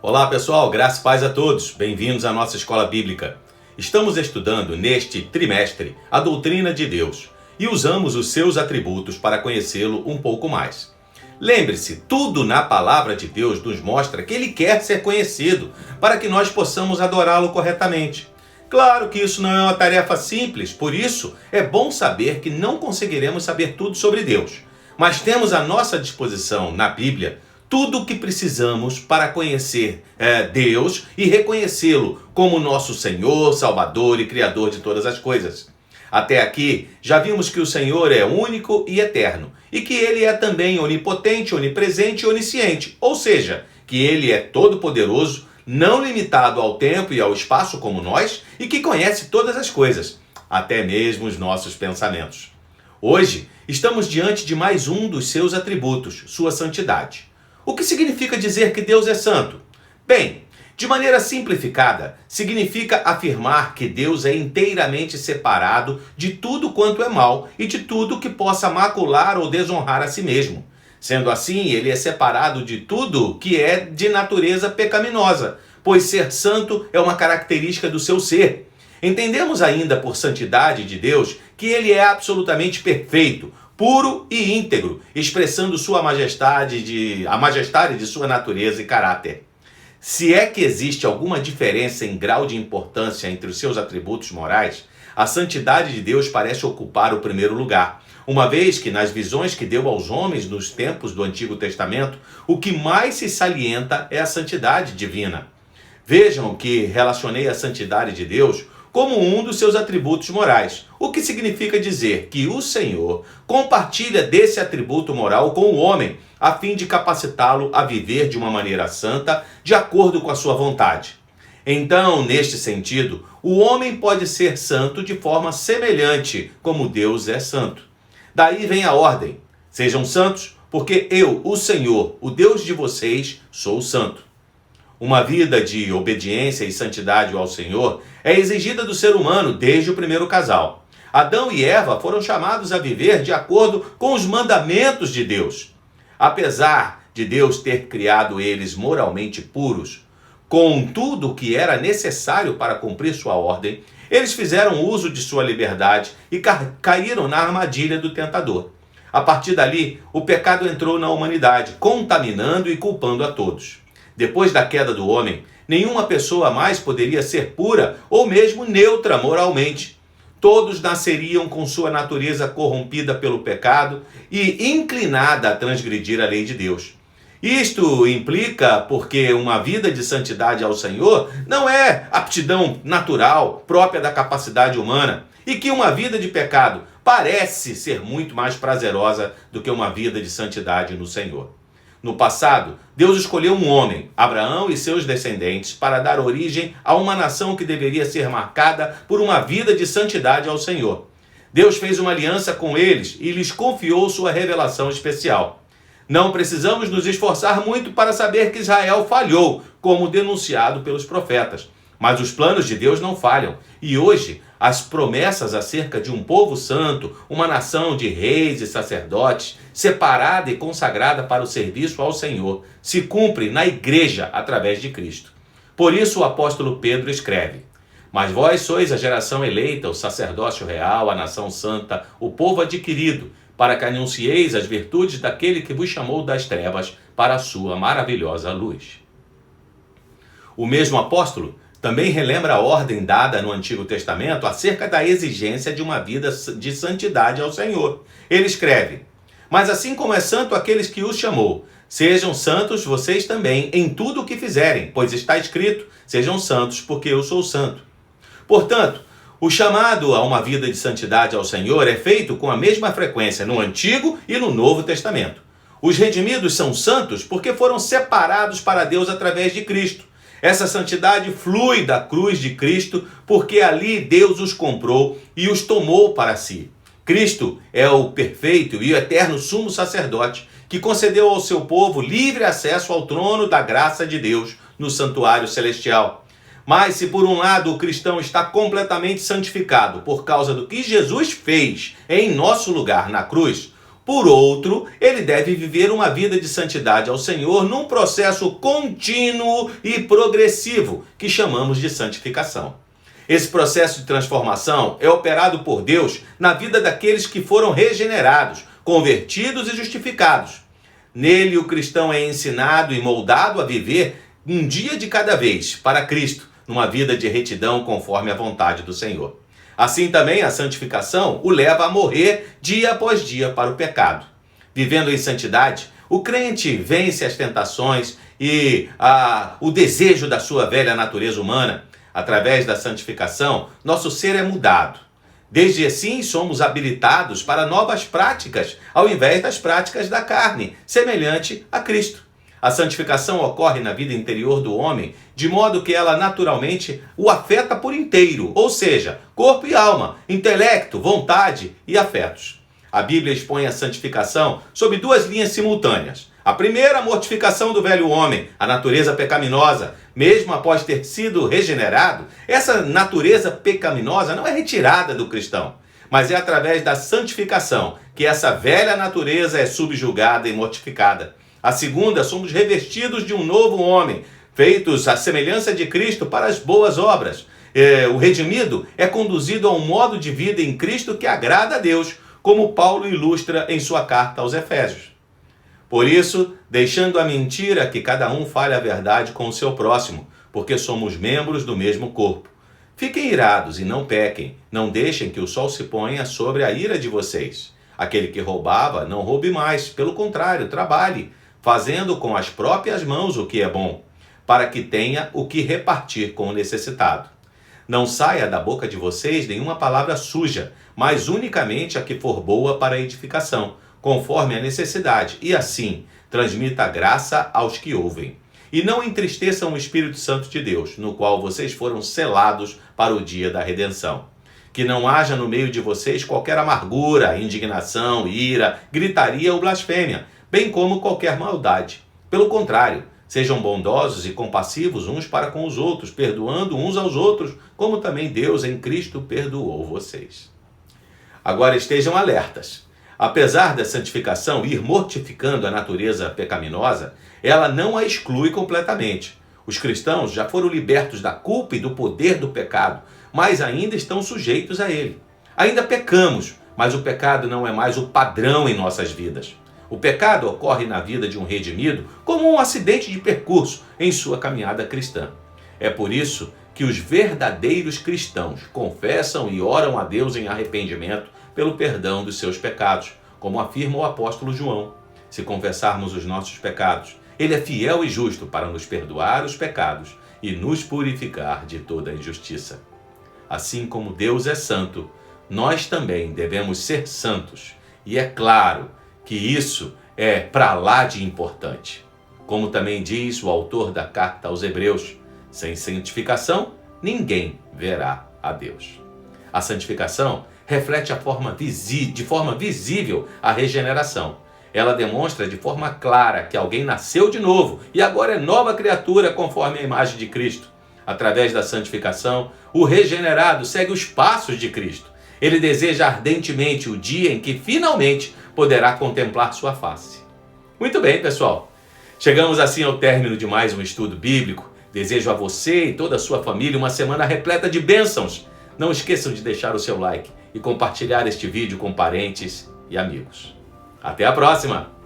Olá pessoal, graça e paz a todos, bem-vindos à nossa escola bíblica. Estamos estudando neste trimestre a doutrina de Deus e usamos os seus atributos para conhecê-lo um pouco mais. Lembre-se, tudo na palavra de Deus nos mostra que Ele quer ser conhecido para que nós possamos adorá-lo corretamente. Claro que isso não é uma tarefa simples, por isso é bom saber que não conseguiremos saber tudo sobre Deus, mas temos à nossa disposição na Bíblia tudo o que precisamos para conhecer Deus e reconhecê-lo como nosso Senhor, Salvador e Criador de todas as coisas. Até aqui, já vimos que o Senhor é único e eterno, e que Ele é também onipotente, onipresente e onisciente, ou seja, que Ele é todo-poderoso, não limitado ao tempo e ao espaço como nós, e que conhece todas as coisas, até mesmo os nossos pensamentos. Hoje, estamos diante de mais um dos seus atributos, sua santidade. O que significa dizer que Deus é santo? Bem, de maneira simplificada, significa afirmar que Deus é inteiramente separado de tudo quanto é mal e de tudo que possa macular ou desonrar a si mesmo. Sendo assim, ele é separado de tudo que é de natureza pecaminosa, pois ser santo é uma característica do seu ser. Entendemos ainda por santidade de Deus que ele é absolutamente perfeito, puro e íntegro, expressando a majestade de sua natureza e caráter. Se é que existe alguma diferença em grau de importância entre os seus atributos morais, a santidade de Deus parece ocupar o primeiro lugar, uma vez que nas visões que deu aos homens nos tempos do Antigo Testamento, o que mais se salienta é a santidade divina. Vejam que relacionei a santidade de Deus como um dos seus atributos morais, o que significa dizer que o Senhor compartilha desse atributo moral com o homem, a fim de capacitá-lo a viver de uma maneira santa, de acordo com a sua vontade. Então, neste sentido, o homem pode ser santo de forma semelhante como Deus é santo. Daí vem a ordem: sejam santos, porque eu, o Senhor, o Deus de vocês, sou santo. Uma vida de obediência e santidade ao Senhor é exigida do ser humano desde o primeiro casal. Adão e Eva foram chamados a viver de acordo com os mandamentos de Deus. Apesar de Deus ter criado eles moralmente puros, com tudo o que era necessário para cumprir sua ordem, eles fizeram uso de sua liberdade e caíram na armadilha do tentador. A partir dali, o pecado entrou na humanidade, contaminando e culpando a todos. Depois da queda do homem, nenhuma pessoa mais poderia ser pura ou mesmo neutra moralmente. Todos nasceriam com sua natureza corrompida pelo pecado e inclinada a transgredir a lei de Deus. Isto implica porque uma vida de santidade ao Senhor não é aptidão natural, própria da capacidade humana, e que uma vida de pecado parece ser muito mais prazerosa do que uma vida de santidade no Senhor. No passado, Deus escolheu um homem, Abraão e seus descendentes, para dar origem a uma nação que deveria ser marcada por uma vida de santidade ao Senhor. Deus fez uma aliança com eles e lhes confiou sua revelação especial. Não precisamos nos esforçar muito para saber que Israel falhou, como denunciado pelos profetas. Mas os planos de Deus não falham, e hoje as promessas acerca de um povo santo, uma nação de reis e sacerdotes, separada e consagrada para o serviço ao Senhor, se cumprem na igreja através de Cristo. Por isso o apóstolo Pedro escreve: mas vós sois a geração eleita, o sacerdócio real, a nação santa, o povo adquirido, para que anuncieis as virtudes daquele que vos chamou das trevas para a sua maravilhosa luz. O mesmo apóstolo também relembra a ordem dada no Antigo Testamento acerca da exigência de uma vida de santidade ao Senhor. Ele escreve: mas assim como é santo aqueles que os chamou, sejam santos vocês também em tudo o que fizerem, pois está escrito: sejam santos, porque eu sou santo. Portanto, o chamado a uma vida de santidade ao Senhor é feito com a mesma frequência no Antigo e no Novo Testamento. Os redimidos são santos porque foram separados para Deus através de Cristo. Essa santidade flui da cruz de Cristo, porque ali Deus os comprou e os tomou para si. Cristo é o perfeito e o eterno sumo sacerdote, que concedeu ao seu povo livre acesso ao trono da graça de Deus no santuário celestial. Mas se por um lado o cristão está completamente santificado por causa do que Jesus fez em nosso lugar na cruz, Por outro, ele deve viver uma vida de santidade ao Senhor num processo contínuo e progressivo, que chamamos de santificação. Esse processo de transformação é operado por Deus na vida daqueles que foram regenerados, convertidos e justificados. Nele, o cristão é ensinado e moldado a viver um dia de cada vez para Cristo, numa vida de retidão conforme a vontade do Senhor. Assim também a santificação o leva a morrer dia após dia para o pecado. Vivendo em santidade, o crente vence as tentações e o desejo da sua velha natureza humana. Através da santificação, nosso ser é mudado. Desde assim, somos habilitados para novas práticas, ao invés das práticas da carne, semelhante a Cristo. A santificação ocorre na vida interior do homem, de modo que ela naturalmente o afeta por inteiro, ou seja, corpo e alma, intelecto, vontade e afetos. A Bíblia expõe a santificação sob duas linhas simultâneas. A primeira, a mortificação do velho homem, a natureza pecaminosa. Mesmo após ter sido regenerado, essa natureza pecaminosa não é retirada do cristão, mas é através da santificação que essa velha natureza é subjugada e mortificada. A segunda, somos revestidos de um novo homem, feitos à semelhança de Cristo para as boas obras. O redimido é conduzido a um modo de vida em Cristo que agrada a Deus, como Paulo ilustra em sua carta aos Efésios. Por isso, deixando a mentira, que cada um fale a verdade com o seu próximo, porque somos membros do mesmo corpo. Fiquem irados e não pequem, não deixem que o sol se ponha sobre a ira de vocês. Aquele que roubava, não roube mais, pelo contrário, trabalhe, fazendo com as próprias mãos o que é bom, para que tenha o que repartir com o necessitado. Não saia da boca de vocês nenhuma palavra suja, mas unicamente a que for boa para a edificação, conforme a necessidade, e assim transmita a graça aos que ouvem. E não entristeçam o Espírito Santo de Deus, no qual vocês foram selados para o dia da redenção. Que não haja no meio de vocês qualquer amargura, indignação, ira, gritaria ou blasfêmia, bem como qualquer maldade. Pelo contrário, sejam bondosos e compassivos uns para com os outros, perdoando uns aos outros, como também Deus em Cristo perdoou vocês. Agora estejam alertas. Apesar da santificação ir mortificando a natureza pecaminosa, ela não a exclui completamente. Os cristãos já foram libertos da culpa e do poder do pecado, mas ainda estão sujeitos a ele. Ainda pecamos, mas o pecado não é mais o padrão em nossas vidas. O pecado ocorre na vida de um redimido como um acidente de percurso em sua caminhada cristã. É por isso que os verdadeiros cristãos confessam e oram a Deus em arrependimento pelo perdão dos seus pecados, como afirma o apóstolo João. Se confessarmos os nossos pecados, ele é fiel e justo para nos perdoar os pecados e nos purificar de toda injustiça. Assim como Deus é santo, nós também devemos ser santos. E é claro que isso é para lá de importante. Como também diz o autor da carta aos Hebreus, sem santificação, ninguém verá a Deus. A santificação reflete de forma visível a regeneração. Ela demonstra de forma clara que alguém nasceu de novo e agora é nova criatura conforme a imagem de Cristo. Através da santificação, o regenerado segue os passos de Cristo. Ele deseja ardentemente o dia em que finalmente poderá contemplar sua face. Muito bem, pessoal. Chegamos assim ao término de mais um estudo bíblico. Desejo a você e toda a sua família uma semana repleta de bênçãos. Não esqueçam de deixar o seu like e compartilhar este vídeo com parentes e amigos. Até a próxima!